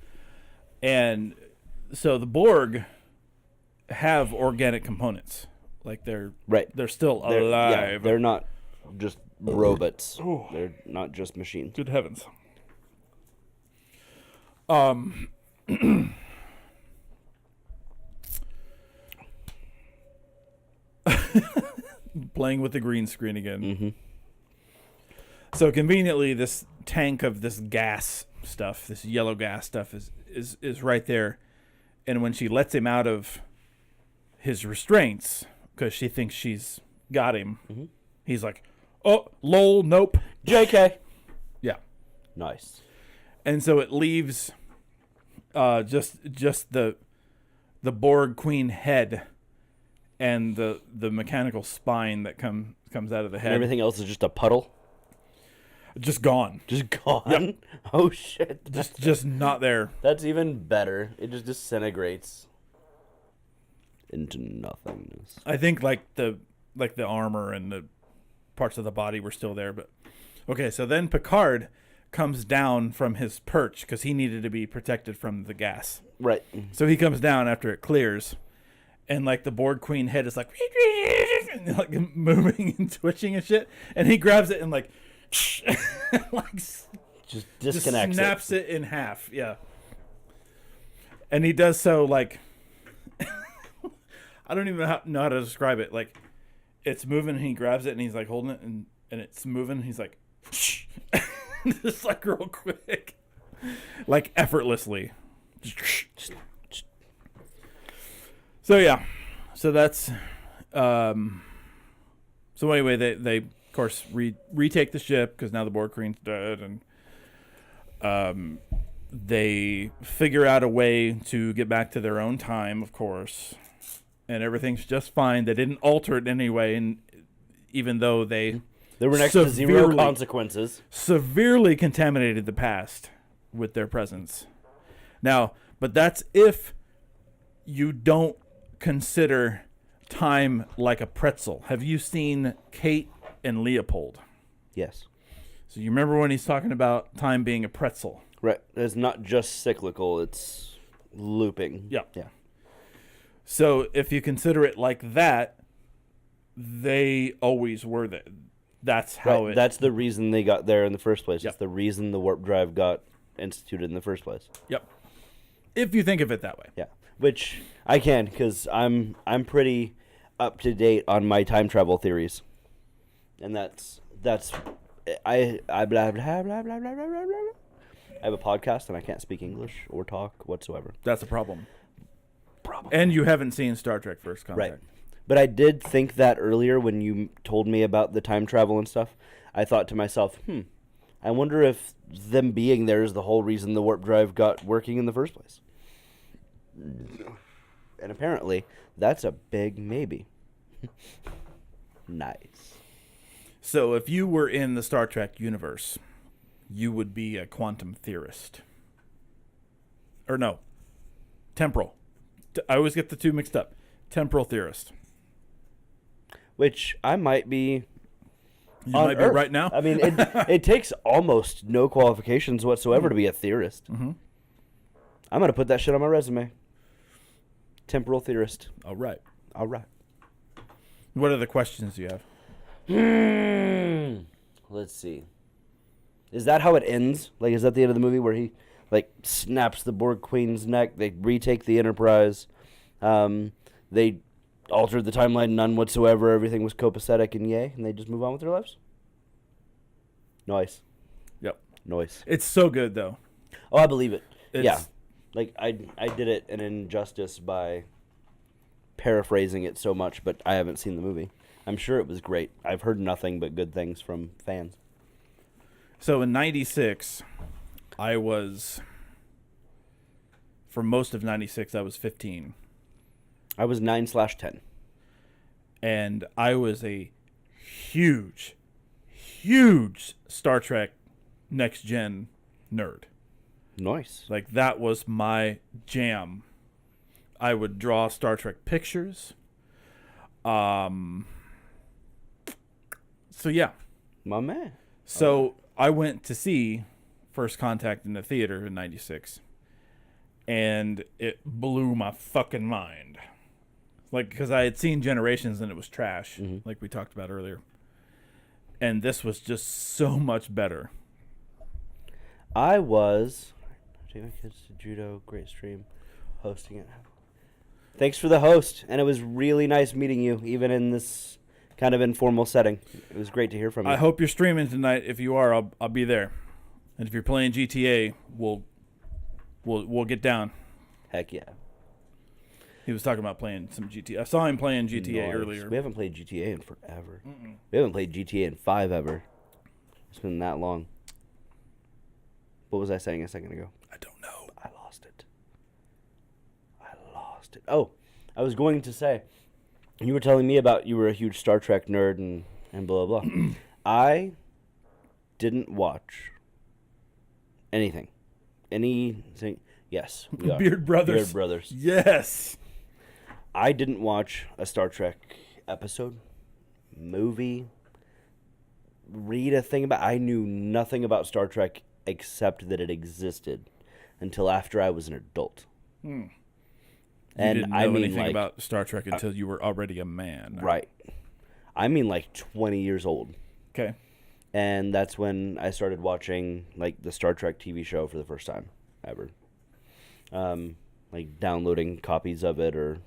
And so the Borg have organic components. Like they're still alive. Yeah, they're not just robots. They're not just machines. Good heavens. Playing with the green screen again. Mm-hmm. So conveniently, this tank of this gas stuff, this yellow gas stuff, is right there. And when she lets him out of his restraints, because she thinks she's got him, he's like, "Oh, lol, nope, JK." yeah." Nice. And so it leaves just the Borg Queen head and the mechanical spine that comes out of the head. And everything else is just a puddle. Just gone. Just gone. Yep. Oh shit. Just not there. That's even better. It just disintegrates into nothingness. I think like the armor and the parts of the body were still there, but okay. So then Picard comes down from his perch because he needed to be protected from the gas. Right. So he comes down after it clears, and like the Borg Queen head is like moving and twitching and shit, and he grabs it and like Just disconnects snaps it in half. Yeah. And he does so like I don't even know how to describe it. Like it's moving and he grabs it and he's like holding it and it's moving and he's like just like real quick. Like effortlessly. So yeah. So that's so anyway they of course retake the ship because now the Borg Queen's dead, and they figure out a way to get back to their own time, of course, and everything's just fine. They didn't alter it anyway, and even though they were next to zero consequences, severely contaminated the past with their presence. Now, but that's if you don't consider time like a pretzel. Have you seen Kate and Leopold? Yes. So you remember when he's talking about time being a pretzel? Right. It's not just cyclical, it's looping. Yeah. Yeah. So if you consider it like that, they always were there. That's how it... That's the reason they got there in the first place. Yep. It's the reason the warp drive got instituted in the first place. Yep. If you think of it that way. Yeah. Which I can, because I'm pretty up to date on my time travel theories. And that's I blah blah blah blah blah blah blah blah. I have a podcast and I can't speak English or talk whatsoever. That's a problem. And you haven't seen Star Trek First Contact. Right. But I did think that earlier when you told me about the time travel and stuff. I thought to myself, I wonder if them being there is the whole reason the warp drive got working in the first place. And apparently, that's a big maybe. Nice. So if you were in the Star Trek universe, you would be a quantum theorist. Or no, temporal. I always get the two mixed up. Temporal theorist. Which I might be. You might be right now. I mean, it takes almost no qualifications whatsoever to be a theorist. Mm-hmm. I'm going to put that shit on my resume. Temporal theorist. All right. All right. What other questions do you have? Let's see. Is that how it ends? Like, is that the end of the movie where he, like, snaps the Borg Queen's neck? They retake the Enterprise. They altered the timeline none whatsoever. Everything was copacetic and yay, and they just move on with their lives? Nice. Yep. Nice. It's so good, though. Oh, I believe it. Yeah. Like, I did it an injustice by paraphrasing it so much, but I haven't seen the movie. I'm sure it was great. I've heard nothing but good things from fans. So in 96, for most of 96, I was 15. I was 9/10. And I was a huge, huge Star Trek Next Gen nerd. Nice. Like, that was my jam. I would draw Star Trek pictures. So, yeah. My man. So, I went to see First Contact in the theater in 96. And it blew my fucking mind. Like, because I had seen Generations and it was trash, like we talked about earlier. And this was just so much better. I was taking my kids to judo, great stream, hosting it. Thanks for the host, and it was really nice meeting you, even in this kind of informal setting. It was great to hear from you. I hope you're streaming tonight. If you are, I'll be there. And if you're playing GTA, we'll get down. Heck yeah. He was talking about playing some GTA. I saw him playing GTA earlier. We haven't played GTA in forever. We haven't played GTA in 5 ever. It's been that long. What was I saying a second ago? I don't know. I lost it. Oh, I was going to say, you were telling me about you were a huge Star Trek nerd and blah, blah, blah. I didn't watch anything. Anything. Yes, we are. Beard Brothers. Beard Brothers. Yes. I didn't watch a Star Trek episode, movie, read a thing about. I knew nothing about Star Trek except that it existed until after I was an adult. You And didn't know I mean, anything like, about Star Trek until you were already a man. right. I mean, like 20 years old. Okay. And that's when I started watching like the Star Trek TV show for the first time ever. Like downloading copies of it, or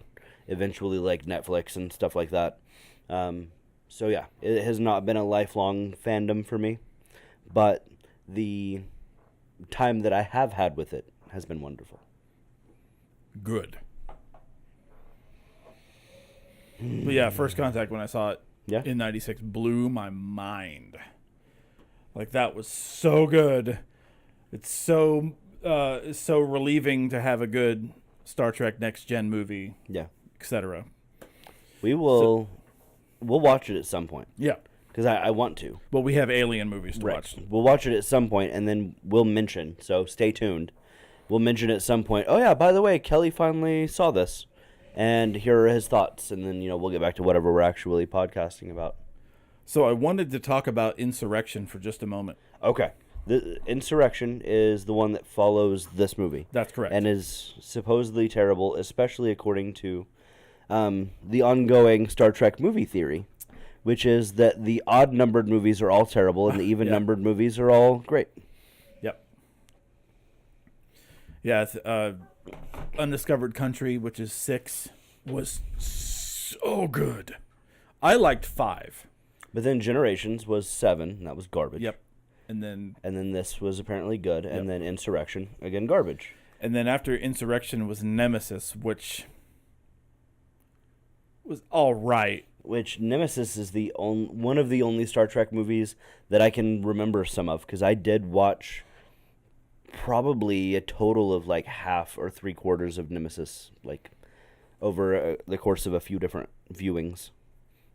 eventually like Netflix and stuff like that. So yeah, it has not been a lifelong fandom for me, but the time that I have had with it has been wonderful. Good. But yeah, First Contact, when I saw it in 96, blew my mind. Like, that was so good. It's so relieving to have a good Star Trek Next Gen movie, Yeah. etc. We'll watch it at some point. Yeah. Because I want to. Well, we have Alien movies to watch. We'll watch it at some point, and then we'll mention, so stay tuned. We'll mention at some point, oh yeah, by the way, Kelly finally saw this, and here are his thoughts, and then, we'll get back to whatever we're actually podcasting about. So I wanted to talk about Insurrection for just a moment. Okay. The Insurrection is the one that follows this movie. That's correct. And is supposedly terrible, especially according to the ongoing Star Trek movie theory, which is that the odd-numbered movies are all terrible and the even-numbered movies are all great. Yep. Yeah, it's Undiscovered Country, which is 6, was so good. I liked 5. But then Generations was 7, and that was garbage. Yep. And then this was apparently good, and then Insurrection, again, garbage. And then after Insurrection was Nemesis, which was all right. Which Nemesis is one of the only Star Trek movies that I can remember some of, because I did watch probably a total of like half or 3/4 of Nemesis, like over the course of a few different viewings.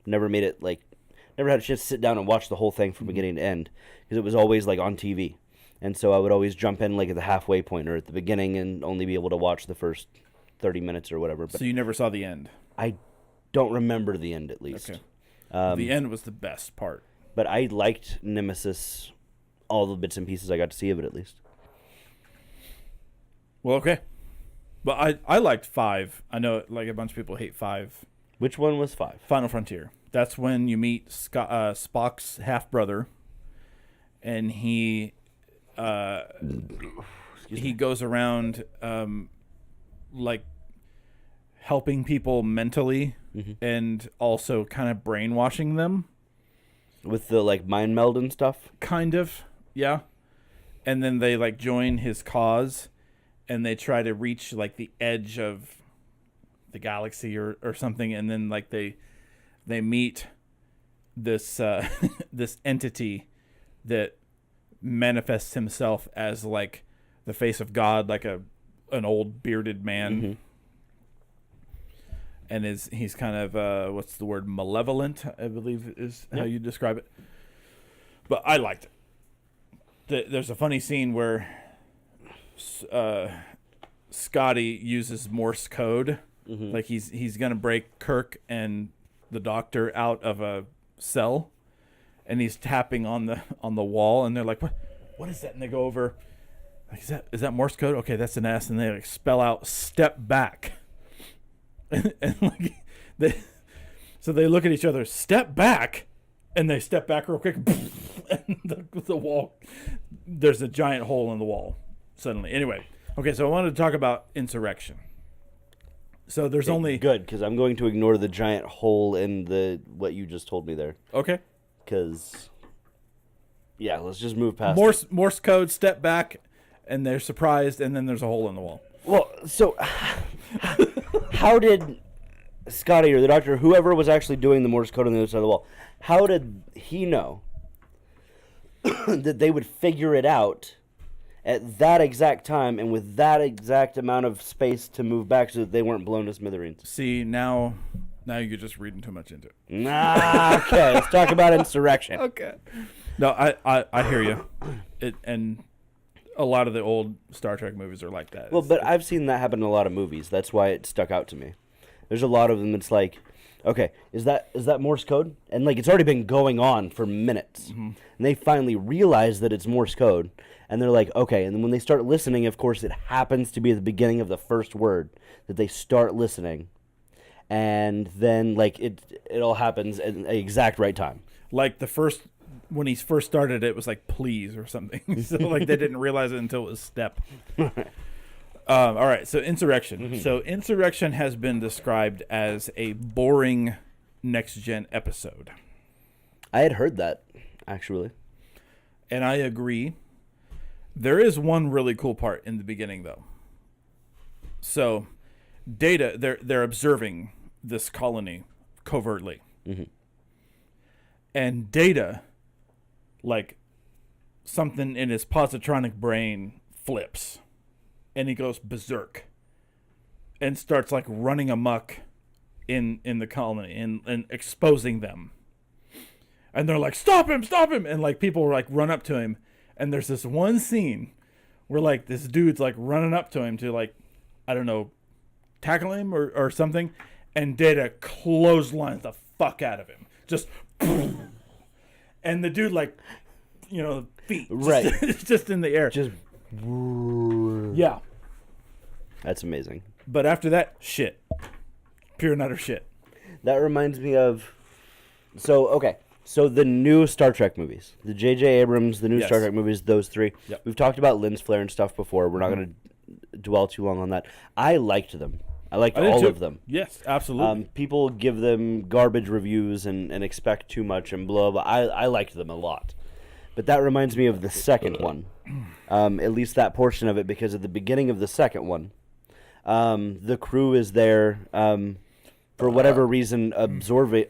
Never had a chance to sit down and watch the whole thing from beginning to end, because it was always like on TV. And so I would always jump in like at the halfway point or at the beginning and only be able to watch the first 30 minutes or whatever. But so you never saw the end? I don't remember the end, at least. Okay. The end was the best part. But I liked Nemesis, all the bits and pieces I got to see of it, at least. Well, okay. But I liked 5. I know like a bunch of people hate 5. Which one was 5? Final Frontier. That's when you meet Spock's half-brother, and he goes around like helping people mentally and also kind of brainwashing them. With the like mind meld and stuff? Kind of, yeah. And then they like join his cause, and they try to reach like the edge of the galaxy or something, and then like they meet this this entity that manifests himself as like the face of God, like an old bearded man, and he's kind of what's the word, malevolent, I believe is how you describe it. But I liked it. There's a funny scene where Scotty uses Morse code, like he's gonna break Kirk and the Doctor out of a cell, and he's tapping on the wall, and they're like, what is that? And they go over, like, is that Morse code? Okay, that's an S. And they like spell out "step back," and like so they look at each other, "Step back," and they step back real quick, and the wall, there's a giant hole in the wall suddenly. Anyway, okay, so I wanted to talk about Insurrection. So there's only good because I'm going to ignore the giant hole in the what you just told me there. okay. Because yeah, let's just move past Morse code. Step back, and they're surprised, and then there's a hole in the wall. Well, so how did Scotty or the doctor, whoever was actually doing the Morse code on the other side of the wall, how did he know that they would figure it out at that exact time and with that exact amount of space to move back so that they weren't blown to smithereens? See, now you're just reading too much into it. Nah, okay, let's talk about insurrection. Okay. No, I hear you. And a lot of the old Star Trek movies are like that. Well, but I've seen that happen in a lot of movies. That's why it stuck out to me. There's a lot of them that's like, okay, is that Morse code? And like it's already been going on for minutes. Mm-hmm. And they finally realize that it's Morse code. And they're like, okay. And then when they start listening, of course, it happens to be at the beginning of the first word that they start listening. And then like it all happens at the exact right time. Like when he first started, it was like please or something. So like they didn't realize it until it was step. All right, so Insurrection. Mm-hmm. So Insurrection has been described as a boring next-gen episode. I had heard that, actually. And I agree. There is one really cool part in the beginning, though. So Data, they're observing this colony covertly. Mm-hmm. And Data, like, something in his positronic brain flips. And he goes berserk and starts like running amok in the colony and exposing them. And they're like, stop him. And like people like run up to him. And there's this one scene where like this dude's like running up to him to like, I don't know, tackle him or something. And Data clotheslines the fuck out of him. Just, and the dude like, feet. Right. Just in the air. Just. Yeah. That's amazing. But after that, shit. Pure and utter shit. That reminds me of... So the new Star Trek movies. The J.J. Abrams, the new Star Trek movies, those three. Yep. We've talked about lens flare and stuff before. We're not going to dwell too long on that. I liked them. I liked all of them. Yes, absolutely. People give them garbage reviews and expect too much and blah, blah. I liked them a lot. But that reminds me of the second one. At least that portion of it, because at the beginning of the second one, the crew is there for whatever reason observing.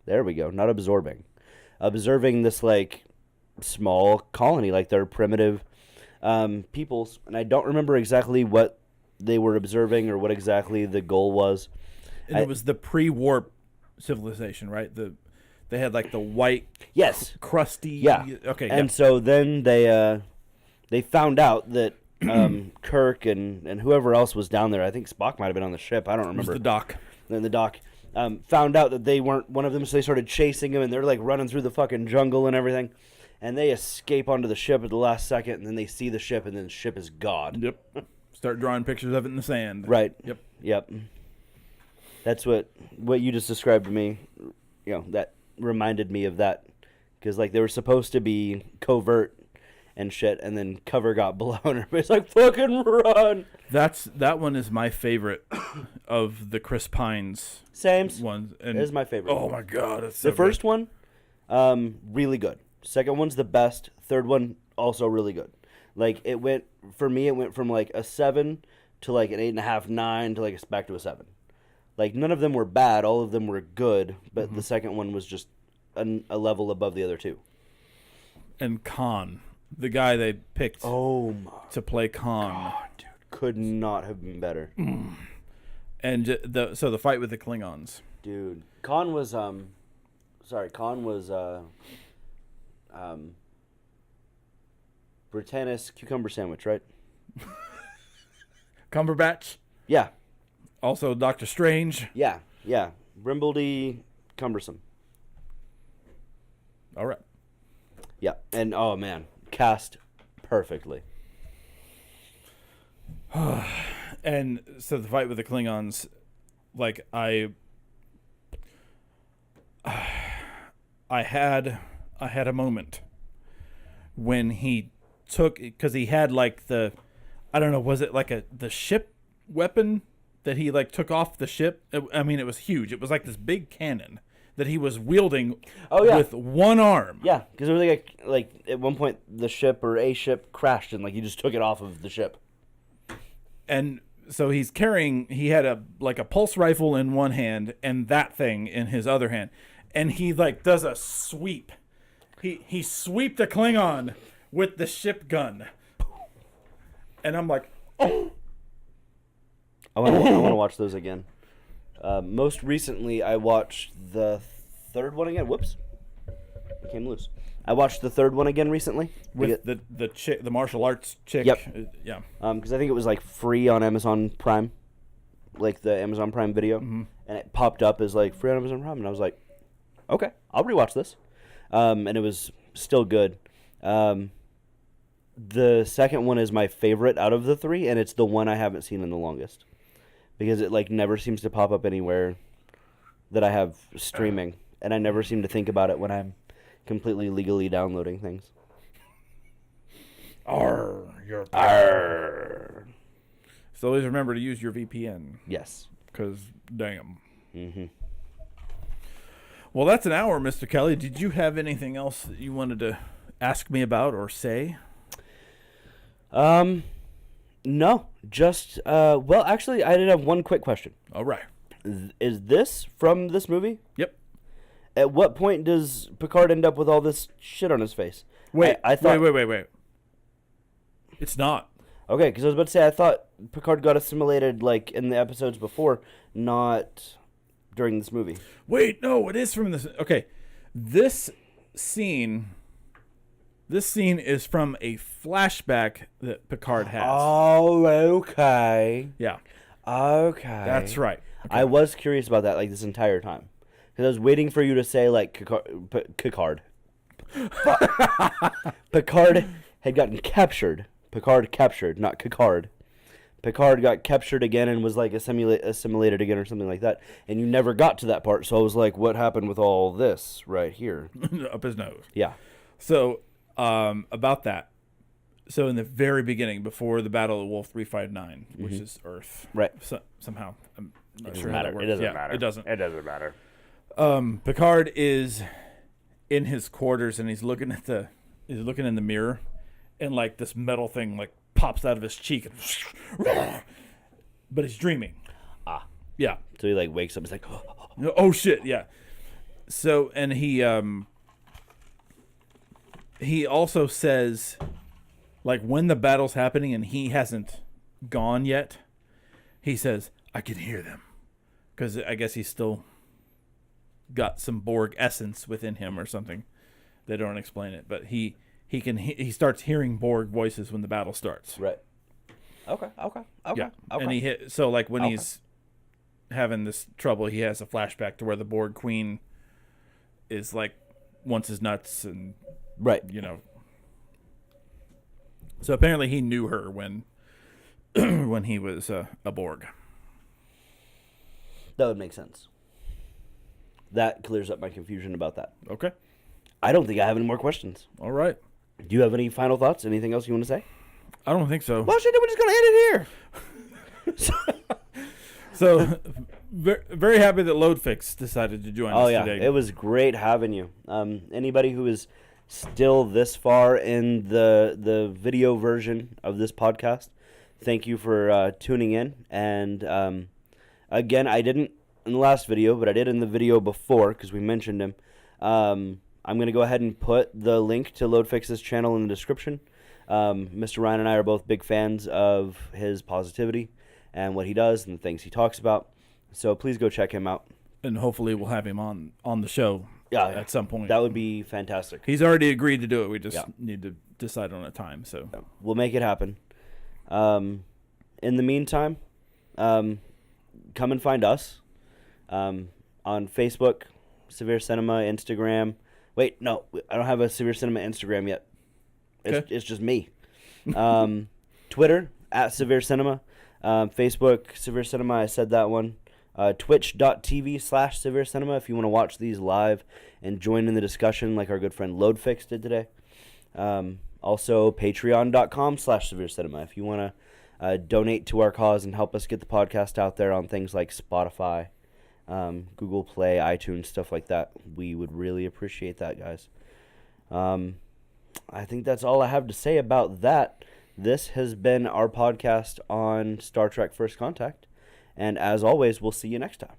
There we go, not absorbing. Observing this like small colony, like they're primitive peoples, and I don't remember exactly what they were observing or what exactly the goal was. And it was the pre-warp civilization, right? They had like the white, crusty. Yeah. Okay. And so then they found out that Kirk and whoever else was down there. I think Spock might have been on the ship. I don't remember. It was the doc. Then the doc found out that they weren't one of them, so they started chasing him, and they're like running through the fucking jungle and everything. And they escape onto the ship at the last second, and then they see the ship, and then the ship is gone. Yep. Start drawing pictures of it in the sand. Right. Yep. That's what you just described to me. That reminded me of that, because like they were supposed to be covert and shit, and then cover got blown. Everybody's like, "Fucking run!" That one is my favorite of the Chris Pines ones. And it is my favorite. Oh my god, it's so the first one, really good. Second one's the best. Third one also really good. Like it went from like a 7 to like an 8.5, 9 to like back to a 7. Like, none of them were bad. All of them were good. But the second one was just a level above the other two. And Khan, the guy they picked to play Khan. God, dude. Could not have been better. And the fight with the Klingons. Dude. Khan was, Britannis cucumber sandwich, right? Cumberbatch? Yeah. Also, Doctor Strange. Yeah. Brimbledy cumbersome. All right. Yeah, and oh man, cast perfectly. And so the fight with the Klingons, like I had a moment when he took, because he had like I don't know, was it like the ship weapon that he like took off the ship. I mean, it was huge. It was like this big cannon that he was wielding with one arm. Yeah, because it was like at one point the ship or a ship crashed and like he just took it off of the ship. And so he had a pulse rifle in one hand and that thing in his other hand. And he like does a sweep. He sweeped a Klingon with the ship gun. And I'm like, oh. I want to watch those again. Most recently, I watched the third one again. Whoops, it came loose. I watched the third one again recently with the chick, the martial arts chick. Yep. Yeah. Because I think it was like free on Amazon Prime, like the Amazon Prime Video, and it popped up as like free on Amazon Prime, and I was like, okay, I'll rewatch this, and it was still good. The second one is my favorite out of the three, and it's the one I haven't seen in the longest. Because it like never seems to pop up anywhere that I have streaming, and I never seem to think about it when I'm completely legally downloading things. Arr. So always remember to use your VPN. Yes. Because damn. Mm-hmm. Well, that's an hour, Mr. Kellee. Did you have anything else that you wanted to ask me about or say? No, just, well, actually, I did have one quick question. All right. Is this from this movie? Yep. At what point does Picard end up with all this shit on his face? Wait. Wait. It's not. Okay, because I was about to say, I thought Picard got assimilated, like, in the episodes before, not during this movie. Wait, no, it is from this. Okay, this scene is from a flashback that Picard has. Oh, okay. Yeah. Okay. That's right. Okay. I was curious about that, like, this entire time. Because I was waiting for you to say, like, Picard. Picard had gotten captured. Picard captured, not Picard. Picard got captured again and was, like, assimilated again or something like that. And you never got to that part, so I was like, what happened with all this right here? Up his nose. Yeah. So, about that. So, in the very beginning, before the Battle of Wolf 359, which is Earth. Right. So, somehow. I'm not It sure doesn't how that matter. works. It doesn't Yeah, matter. It doesn't. It doesn't matter. Picard is in his quarters and he's looking in the mirror, and like this metal thing like pops out of his cheek, but he's dreaming. Ah. Yeah. So he like wakes up. He's like, oh shit, yeah. So and he also says, like when the battle's happening and he hasn't gone yet, he says, "I can hear them," because I guess he's still got some Borg essence within him or something. They don't explain it, but he starts hearing Borg voices when the battle starts. right. Okay. Yeah. Okay. And so like when he's having this trouble, he has a flashback to where the Borg queen is like wants his nuts and right. you know. So apparently he knew her when when he was a Borg. That would make sense. That clears up my confusion about that. Okay. I don't think I have any more questions. All right. Do you have any final thoughts? Anything else you want to say? I don't think so. Well, shit, then we're just going to end it here. So, very happy that LoadFix decided to join us today. It was great having you. Anybody who is still this far in the video version of this podcast, thank you for tuning in. And again, I didn't in the last video, but I did in the video before because we mentioned him. I'm going to go ahead and put the link to LoadFix's channel in the description. Mr. Ryan and I are both big fans of his positivity and what he does and the things he talks about. So please go check him out. And hopefully we'll have him on the show at some point. That would be fantastic. He's already agreed to do it. We just need to decide on a time. So we'll make it happen. In the meantime, come and find us on Facebook, Severe Cinema, Instagram. Wait, no, I don't have a Severe Cinema Instagram yet. It's just me. Twitter, @Severe Cinema. Facebook, Severe Cinema, I said that one. Twitch.tv/Severe Cinema if you want to watch these live and join in the discussion like our good friend LoadFix did today. Also, Patreon.com/Severe Cinema if you want donate to our cause and help us get the podcast out there on things like Spotify, Google Play, iTunes, stuff like that. We would really appreciate that, guys. I think that's all I have to say about that. This has been our podcast on Star Trek First Contact. And as always, we'll see you next time.